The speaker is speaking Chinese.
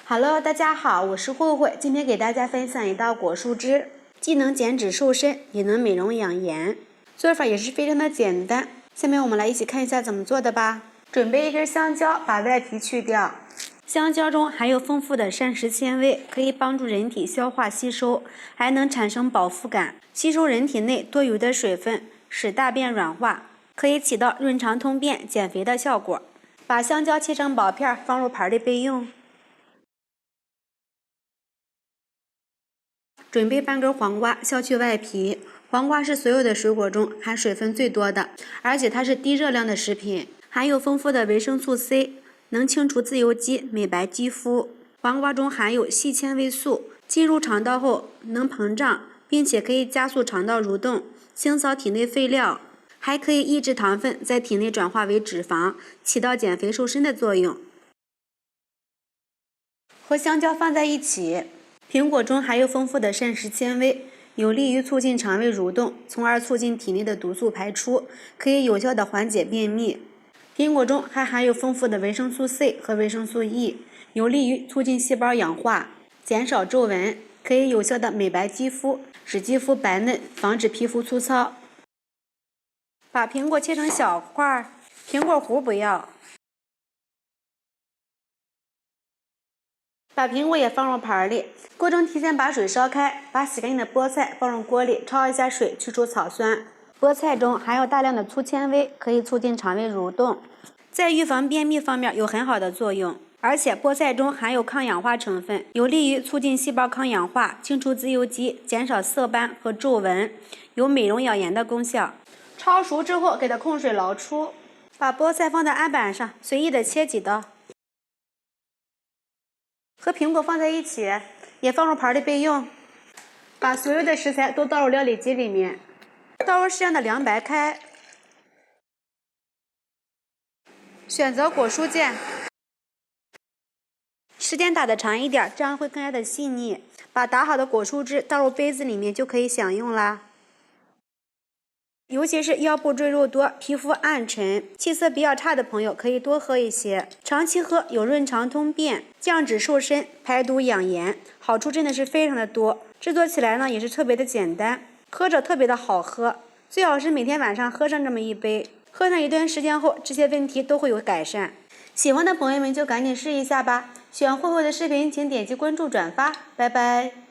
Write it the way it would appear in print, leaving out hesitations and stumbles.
Hello， 大家好，我是慧慧，今天给大家分享一道果蔬汁，既能减脂瘦身，也能美容养颜，做法也是非常的简单。下面我们来一起看一下怎么做的吧。准备一根香蕉，把外皮去掉。香蕉中含有丰富的膳食纤维，可以帮助人体消化吸收，还能产生饱腹感，吸收人体内多余的水分，使大便软化，可以起到润肠通便、减肥的效果。把香蕉切成薄片，放入盘里备用。准备半根黄瓜，削去外皮。黄瓜是所有的水果中含水分最多的，而且它是低热量的食品，含有丰富的维生素 C， 能清除自由基，美白肌肤。黄瓜中含有硒纤维素，进入肠道后能膨胀，并且可以加速肠道蠕动，清扫体内废料，还可以抑制糖分在体内转化为脂肪，起到减肥瘦身的作用。和香蕉放在一起。苹果中含有丰富的膳食纤维，有利于促进肠胃蠕动，从而促进体内的毒素排出，可以有效的缓解便秘。苹果中还含有丰富的维生素 C 和维生素 E， 有利于促进细胞氧化，减少皱纹，可以有效的美白肌肤，使肌肤白嫩，防止皮肤粗糙。把苹果切成小块，苹果核不要。把苹果也放入盘里。过程提前把水烧开，把洗干净的菠菜放入锅里，焯一下水，去除草酸。菠菜中含有大量的粗纤维，可以促进肠胃蠕动，在预防便秘方面有很好的作用。而且菠菜中含有抗氧化成分，有利于促进细胞抗氧化，清除自由基，减少色斑和皱纹，有美容养颜的功效。焯熟之后，给它控水捞出。把菠菜放在案板上，随意的切几刀。和苹果放在一起，也放入盘里备用。把所有的食材都倒入料理机里面，倒入适量的凉白开。选择果蔬键，时间打得长一点，这样会更加的细腻。把打好的果蔬汁倒入杯子里面就可以享用啦。尤其是腰部赘肉多、皮肤暗沉、气色比较差的朋友，可以多喝一些。长期喝有润肠通便、降脂瘦身、排毒养颜，好处真的是非常的多。制作起来呢也是特别的简单，喝着特别的好喝。最好是每天晚上喝上这么一杯，喝上一段时间后，这些问题都会有改善。喜欢的朋友们就赶紧试一下吧。喜欢慧慧的视频，请点击关注转发，拜拜。